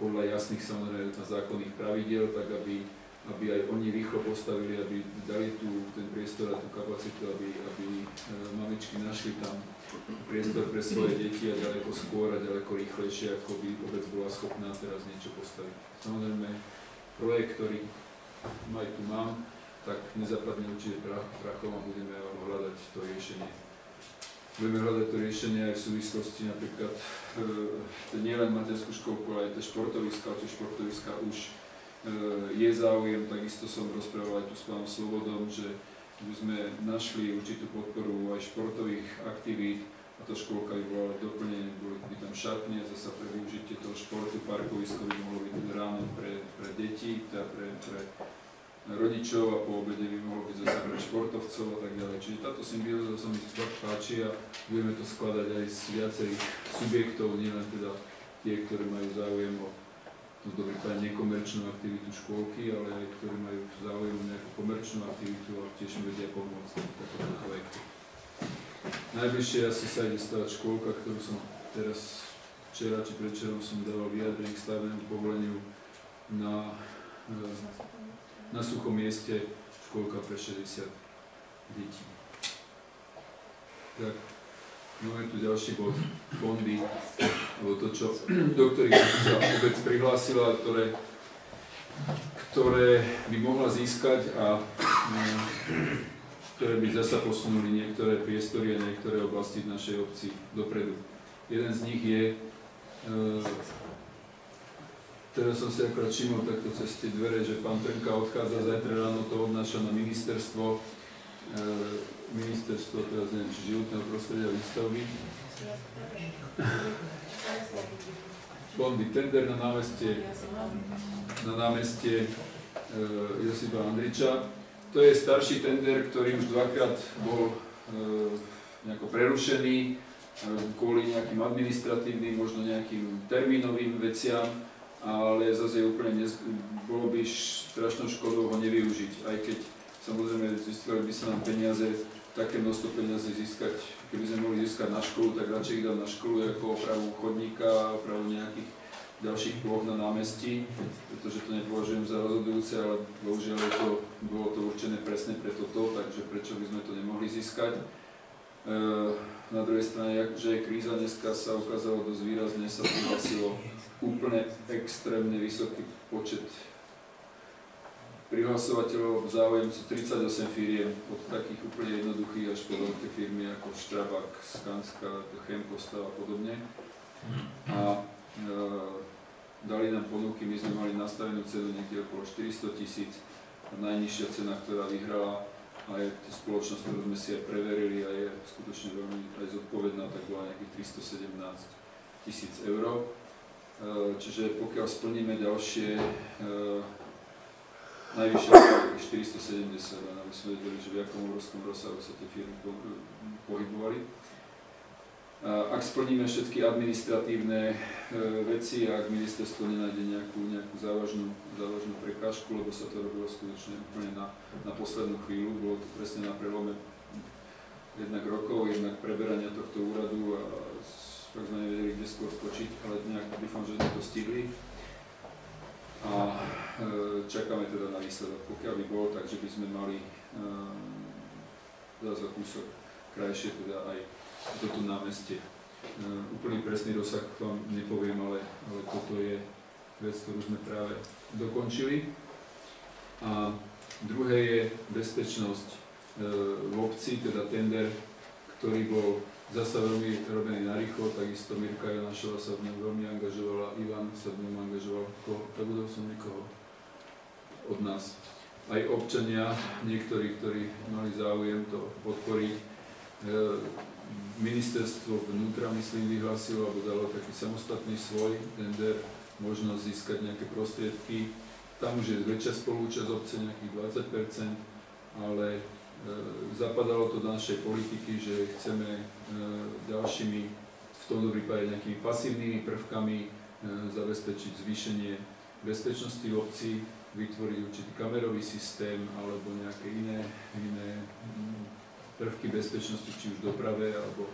podľa jasných samozrejme a zákonných pravidiel, tak aby aj oni rýchlo postavili, aby dali ten priestor a tú kapacitu, aby mamičky našli tam priestor pre svoje deti a ďaleko skôr a ďaleko rýchlejšie, ako by vôbec bola schopná teraz niečo postaviť. Samozrejme, projekt, ktorý aj tu mám, tak nezapadne určite prachom a budeme hľadať to riešenie. Budeme hľadať to riešenie aj v súvislosti napríklad nielen materskú školku, ale aj tie športoviska už je záujem. Takisto som rozprával aj tu s pánom Slobodom, že by sme našli určitú podporu aj športových aktivít a tá školka by bola doplnenie, boli by tam šatne, zasa pre využitie toho športu, parkovisko by mohlo byť ráno pre deti, teda pre rodičov a po obede by mohlo byť zase pre športovcov a tak ďalej. Čiže táto symbióza sa mi fakt páči a budeme to skladať aj z viacerých subjektov, nielen teda tie, ktoré majú záujem o prípade nekomerčnú aktivitu škôlky, ale aj ktorí majú záujem o nejakú komerčnú aktivitu a tiež vedia pomôcť v takomto projekte. Najbližšie asi sa ide stavať škôlka, ktorú som teraz včera či predvčerom som dával vyjadrenie k stavebnému povoleniu na suchom mieste, škôlka pre 60 detí. Tak, máme tu ďalší bod, fondy, alebo to, do ktorých sa obec prihlásila, ktoré by mohla získať a ktoré by zasa posunuli niektoré priestory a niektoré oblasti v našej obci dopredu. Jeden z nich je, teraz som si akorát všimol takto cez tie dvere, že pán Trnka odchádza, zajtra ráno to odnáša na ministerstvo, teraz neviem, či životného prostredia a výstavby. Fondy, tender na námestie Josipa Andriča. To je starší tender, ktorý už dvakrát bol nejako prerušený kvôli nejakým administratívnym, možno nejakým termínovým veciam, ale zase úplne bolo by strašnou škodou ho nevyužiť, aj keď samozrejme získali by sa nám peniaze, také množstvo peniazy získať, keby sme mohli získať na školu, tak radšej ich dať na školu ako opravu chodníka, opravu nejakých ďalších ploch na námestí, pretože to nepovažujem za rozhodujúce, ale bohužiaľ bolo to určené presne pre toto, takže prečo by sme to nemohli získať. Na druhej strane, že je kríza, dneska sa ukázalo dosť výrazne, sa prihlásilo úplne extrémne vysoký počet prihlasovateľov, záujemcov 38 firiem, od takých úplne jednoduchých až po veľké firmy ako Štrabak, Skanska, Chempostav a podobne. A dali nám ponuky, my sme mali nastavenú cenu niekde okolo 400 000. Najnižšia cena, ktorá vyhrala, a je to spoločnosť, ktorú sme si aj preverili a je skutočne veľmi aj zodpovedná, tak bola nejakých 317 000 eur. Čiže pokiaľ splníme ďalšie najvyššie 470, aby sme vedeli, že v akom obrovskom rozsahu sa tie firmy pohybovali. Ak splníme všetky administratívne veci a ak ministerstvo nenájde nejakú závažnú prekážku, lebo sa to robilo skutočne úplne na poslednú chvíľu, bolo to presne na prelome jednak rokov, jednak preberania tohto úradu a tak sme nevedeli, kde skôr skočiť, ale nejak dúfam, že sme to stihli. A čakáme teda na výsledok. Pokiaľ by bol, takže by sme mali zase kúsok krajšie teda aj toto námestie. Úplný presný rozsah vám nepoviem, ale toto je vec, ktorú sme práve dokončili. A druhé je bezpečnosť v obci, teda tender, ktorý bol zasa veľmi robený narýchlo, takisto Mirka Jonášová sa v ňom veľmi angažovala, Ivan sa v ňom angažoval, zabudol som nikoho od nás. Aj občania, niektorí, ktorí mali záujem to podporiť. Ministerstvo vnútra, myslím, vyhlásilo, alebo dalo taký samostatný svoj tender, možnosť získať nejaké prostriedky. Tam už je väčšia spolúčasť obce, nejakých 20%, ale zapadalo to do našej politiky, že chceme ďalšími, v tomto prípade nejakými pasívnymi prvkami zabezpečiť zvýšenie bezpečnosti v obci, vytvoriť určitý kamerový systém alebo nejaké iné prvky bezpečnosti, či už v doprave alebo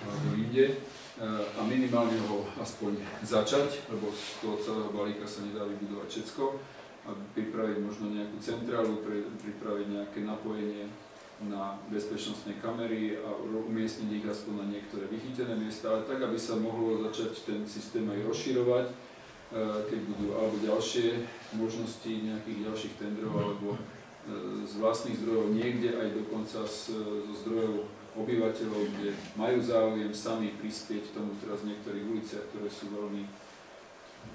alebo inde a minimálne ho aspoň začať, lebo z toho celého balíka sa nedá vybudovať všetko a pripraviť možno nejakú centrálu, pripraviť nejaké napojenie na bezpečnostné kamery a umiestniť ich aspoň na niektoré vychytené miesta, ale tak, aby sa mohlo začať ten systém aj rozširovať, keď budú alebo ďalšie možnosti nejakých ďalších tendrov alebo z vlastných zdrojov, niekde aj dokonca zo zdrojov obyvateľov, kde majú záujem sami prispieť tomu teraz v niektorých uliciach, ktoré sú veľmi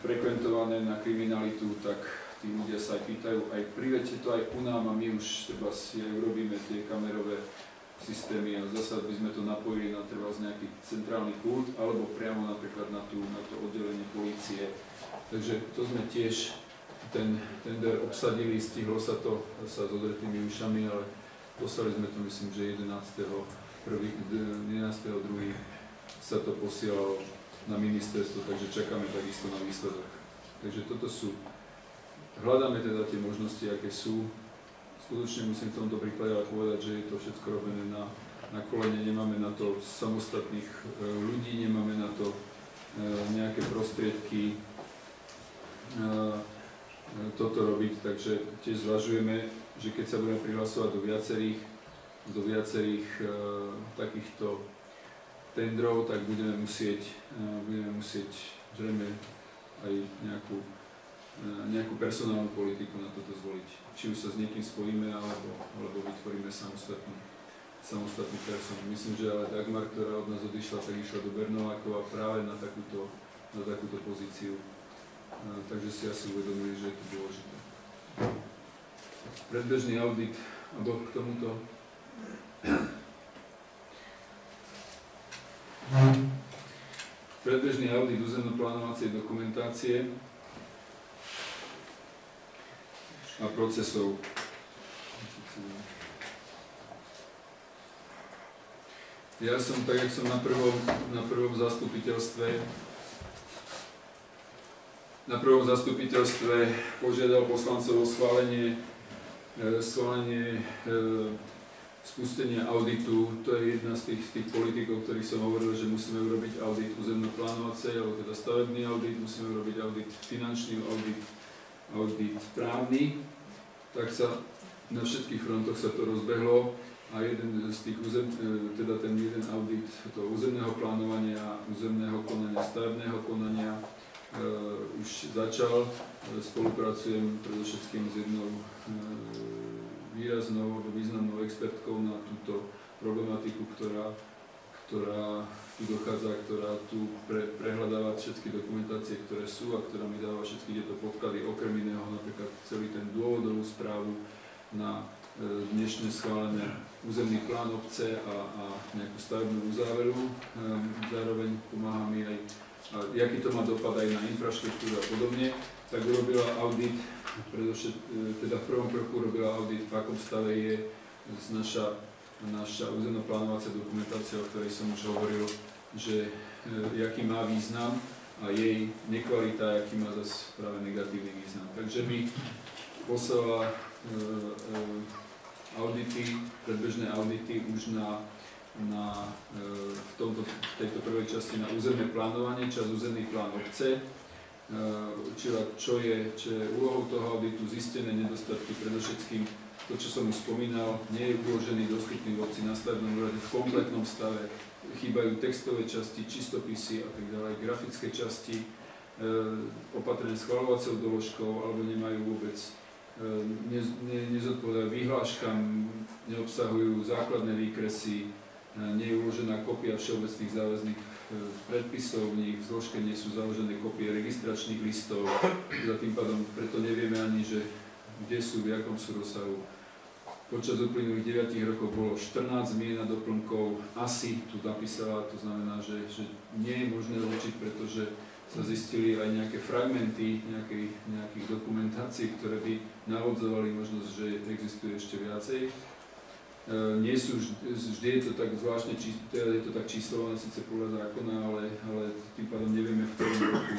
frekventované na kriminalitu, tak tí ľudia sa aj pýtajú, aj privedte to aj ku nám a my už treba si aj urobíme tie kamerové systémy a zasa by sme to napojili na treba nejaký centrálny kult alebo priamo napríklad na to oddelenie polície. Takže to sme tiež ten tender obsadili, stihlo sa to s odretými ušami, ale poslali sme to myslím, že 11.2. sa to posielalo na ministerstvo, takže čakáme takisto na výsledok. Takže toto sú, hľadáme teda tie možnosti, aké sú. Skutočne musím v tomto príklade ale povedať, že je to všetko robené na kolene, nemáme na to samostatných ľudí, nemáme na to nejaké prostriedky toto robiť, takže tiež zvažujeme, že keď sa budeme prihlasovať do viacerých takýchto tendrov, tak budeme musieť zrejme aj nejakú personálnu politiku na toto zvoliť. Či už sa s niekým spojíme, alebo vytvoríme samostatný person. Myslím, že ale Dagmar, ktorá od nás odišla, tak išla do Bernolákova práve na takúto pozíciu. Takže si asi uvedomili, že je to dôležité. Predbežný audit, alebo k tomuto. Predbežný audit územno-plánovacej dokumentácie a procesov. Ja som, tak jak som na prvom zastupiteľstve požiadal poslancov o schválenie spustenia auditu. To je jedna z tých politikov, ktorých som hovoril, že musíme urobiť audit územno-plánovacej, alebo teda stavebný audit, musíme urobiť audit finančný, audit právny. Tak sa na všetkých frontoch sa to rozbehlo a jeden z tých teda ten jeden audit toho územného plánovania, územného konania, stavebného konania už začal. Spolupracujem predovšetkým s jednou výraznou alebo významnou expertkou na túto problematiku, ktorá tu dochádza, ktorá tu prehľadáva všetky dokumentácie, ktoré sú a ktorá mi dáva všetky tieto podklady, okrem iného napríklad celý ten dôvodovú správu na dnešné schválené územný plán obce a nejakú stavebnú uzáveru. Zároveň pomáha mi aj, aký to má dopad aj na infraštruktúru a podobne. Tak urobila audit, teda v prvom kroku urobila audit, v akom stave je naša územno-plánovacia dokumentácia, o ktorej som už hovoril, že aký má význam a jej nekvalita, aký má zase práve negatívny význam. Takže mi poslala audity, predbežné audity už v tejto prvej časti na územné plánovanie, časť územný plán obce, čo je úlohou toho auditu, zistené nedostatky, predovšetkým to, čo som už spomínal, nie je uložený, dostupný v obci na stavebnom úrade v kompletnom stave, chýbajú textové časti, čistopisy a tak ďalej, grafické časti, opatrené schvaľovacou doložkou alebo nemajú vôbec, nezodpovedajú vyhláškam, neobsahujú základné výkresy, nie je uložená kopia všeobecných záväzných predpisov, v nich v zložke nie sú založené kopie registračných listov, za tým pádom preto nevieme ani, že kde sú, v jakom sú rozsahu. Počas uplynulých 9 rokov bolo 14 zmien a doplnkov, asi tu napísala, to znamená, že nie je možné určiť, pretože sa zistili aj nejaké fragmenty nejakých dokumentácií, ktoré by navodzovali možnosť, že existuje ešte viacej. Nie sú vždy je to tak zvláštne, je to tak číslované síce podľa zákona, ale tým pádom nevieme, v ktorom roku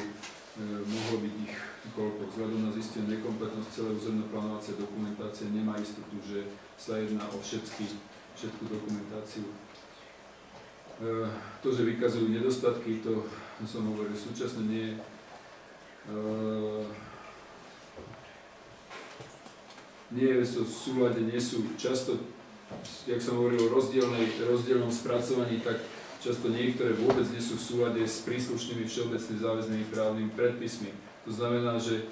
mohlo byť ich koľko. Vzhľadom na zistenú nekompletnosť celé územno-plánovacie dokumentácie nemá istotu, že sa jedná o všetku dokumentáciu. To, že vykazujú nedostatky, to som hovoril, súčasne nie sú v súlade, nie sú často, jak som hovoril o rozdielnom spracovaní, tak často niektoré vôbec nie sú v súlade s príslušnými všeobecne záväznými právnymi predpismi. To znamená, že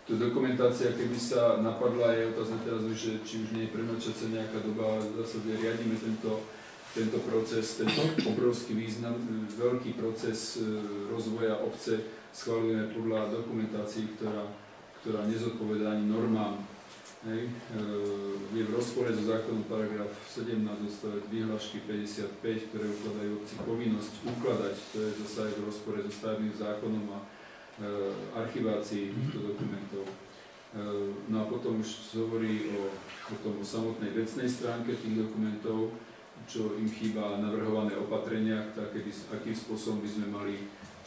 tá dokumentácia, keby sa napadla, je otázne teraz už, že či už nie je premlčacia nejaká doba, v zásade riadíme tento proces, tento obrovský význam, veľký proces rozvoja obce schvaľujeme podľa dokumentácií, ktorá nezodpovedá ani normám. Hej. Je v rozpore so zákonom paragraf 17 odstavec vyhlášky 55, ktoré ukladajú obci povinnosť ukladať, to je zase aj v rozpore so stavebným zákonom a archivácii týchto dokumentov. No a potom už hovorí o samotnej vecnej stránke tých dokumentov, čo im chýba navrhované opatrenia, akým spôsobom by sme mali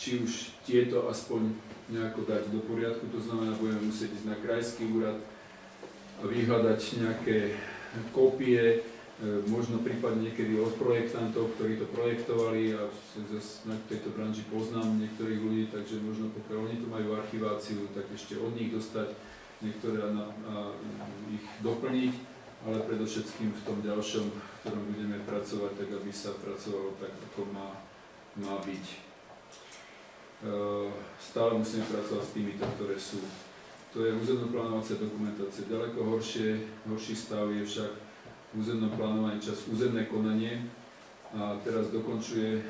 či už tieto aspoň nejako dať do poriadku, to znamená, budeme musieť ísť na krajský úrad a vyhľadať nejaké kópie, možno prípadne niekedy od projektantov, ktorí to projektovali, a na tejto branži poznám niektorých ľudí, takže možno pokiaľ oni tu majú archiváciu, tak ešte od nich dostať niektoré a ich doplniť, ale predovšetkým v tom ďalšom, v ktorom budeme pracovať, tak aby sa pracovalo tak, ako má byť. Stále musíme pracovať s týmito, ktoré sú. To je územno-plánovacia dokumentácia. Ďaleko horší stav je však územné plánovanie, čas územné konanie, a teraz dokončuje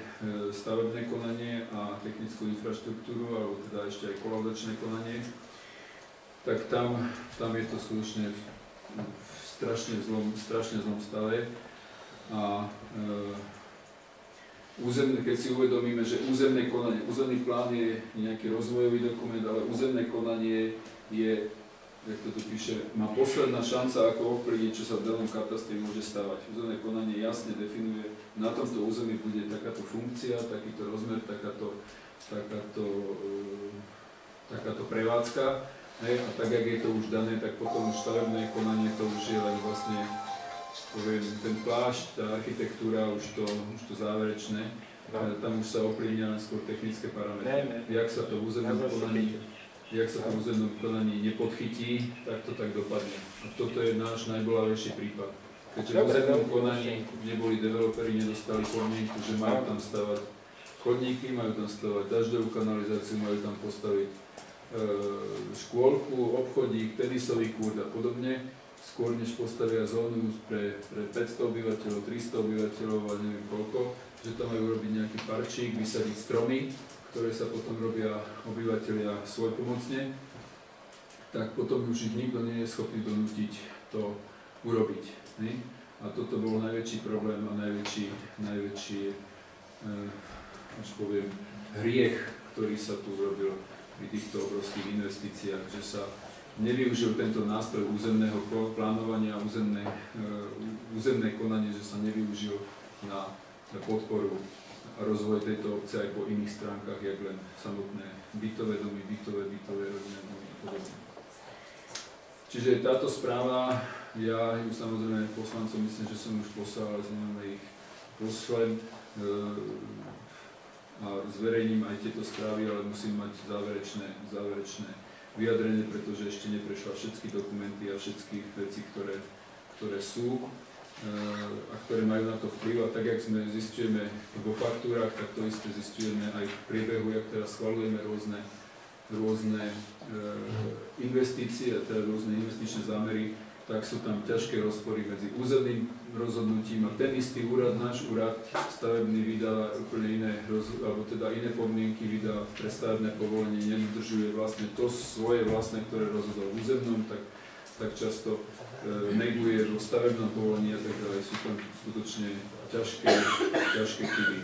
stavebné konanie a technickú infraštruktúru, alebo teda ešte aj kolaudačné konanie. Tak tam je to skutočne v strašne zlom stave. A keď si uvedomíme, že územné konanie, územný plán je nejaký rozvojový dokument, ale územné konanie je, jak to tu píše, má posledná šanca, ako ovplyvniť, čo sa v danom katastri môže stávať. Územné konanie jasne definuje, na tomto území bude takáto funkcia, takýto rozmer, takáto prevádzka. Hej, a tak, jak je to už dané, tak potom už stavebné konanie to už je len vlastne, poviem, ten plášť, tá architektúra, už to záverečné, tam už sa ovplyvnia len skôr technické parametre. Jak sa to v územnom konaní nepodchytí, tak to tak dopadne. A toto je náš najbolavejší prípad. Keďže v územnom konaní neboli developeri, nedostali podmienku, že majú tam stavať chodníky, majú tam stavať dažďovú kanalizáciu, majú tam postaviť škôlku, obchodík, tenisový kurt a podobne, skôr než postavia zónu pre 500 obyvateľov, 300 obyvateľov a neviem koľko, že tam majú robiť nejaký parčík, vysadiť stromy, ktoré sa potom robia obyvateľia svojpomocne, tak potom už ich nikto nie je schopný donútiť to urobiť. Ne? A toto bol najväčší problém a najväčší až poviem, hriech, ktorý sa tu urobil pri týchto obrovských investíciách, že sa nevyužil tento nástroj územného plánovania, územné konanie, že sa nevyužil na podporu a rozvoj tejto obce aj po iných stránkach, jak len samotné bytové domy, bytové rodinné domy a podobne. Čiže táto správa, ja ju samozrejme poslancom myslím, že som už poslal, ale znamená ich pošlem a zverejním aj tieto správy, ale musím mať záverečné vyjadrenie, pretože ešte neprešla všetky dokumenty a všetky veci, ktoré sú a ktoré majú na to vplyv. A tak, jak sme zisťujeme vo faktúrach, tak to isté zisťujeme aj v priebehu, jak teraz schvaľujeme rôzne investície, teda rôzne investičné zámery, tak sú tam ťažké rozpory medzi územným rozhodnutím a ten istý úrad, náš úrad stavebný vydá úplne iné, alebo teda iné podmienky, vydá pre stavebné povolenie, nedodržuje vlastne to svoje vlastné, ktoré rozhodol v územnom, tak často neguje vo stavebnom povolení a tak ďalej. Sú tam skutočne ťažké chyby.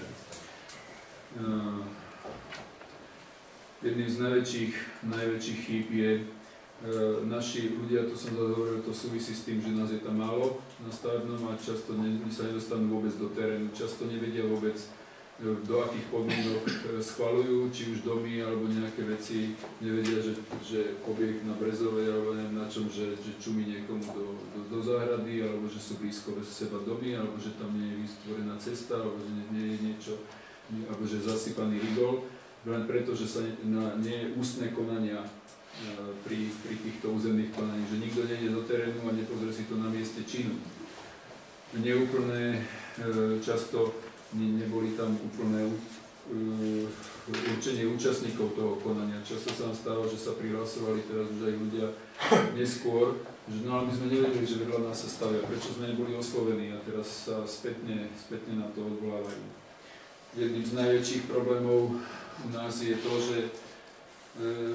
Jedným z najväčších chýb je naši ľudia, to som hovoril, to súvisí s tým, že nás je tam málo na stavebnom a často sa nedostanú vôbec do terénu, často nevedia vôbec do akých podmienok schvaľujú, či už domy alebo nejaké veci, nevedia, že objekt na Brezovej alebo neviem na čom, že čumí niekomu do záhrady, alebo že sú blízko bez seba domy, alebo že tam nie je vytvorená cesta, alebo že nie je niečo, alebo že je zasypaný rigol, len preto, že sa nie je ústne konania pri týchto územných konaní, že nikto nejde do terénu a nepozrie si to na mieste činu. Neúplné, často neboli tam úplné určenie účastníkov toho konania. Často sa nám stáva, že sa prihlasovali teraz už aj ľudia neskôr, že no ale my sme nevedeli, že vedľa nás sa stavia, prečo sme neboli oslovení a teraz sa spätne na to odvolávajú. Jedným z najväčších problémov u nás je to,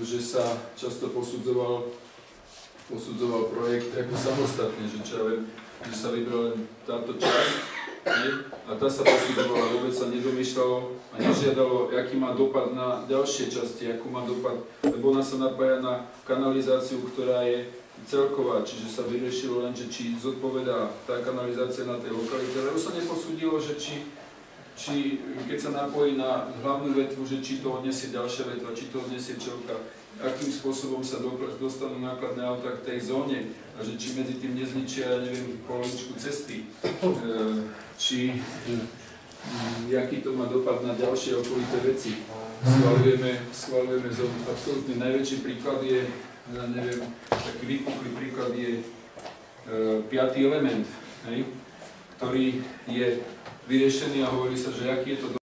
že sa často posudzoval projekt ako samostatne, že čo ja viem, že sa vybrala táto časť, a tá sa posudzovala, vôbec sa nedomýšľalo a nežiadalo, aký má dopad na ďalšie časti, akú má dopad, lebo ona sa napája na kanalizáciu, ktorá je celková, čiže sa vyriešilo len, že či zodpovedá tá kanalizácia na tej lokalite, ale už sa neposúdilo, že či keď sa napojí na hlavnú vetvu, že či to odniesie ďalšia vetva, či to odniesie čelka, akým spôsobom sa dostanú nákladné autá k tej zóne a že či medzi tým nezničia, ja neviem, polovičku cesty, či aký to má dopad na ďalšie okolité veci. Schvaľujeme zónu. Absolútne najväčší príklad je, ja neviem, taký vypuklý príklad je 5. element, ktorý je vyriešený a hovorí sa, že aký je to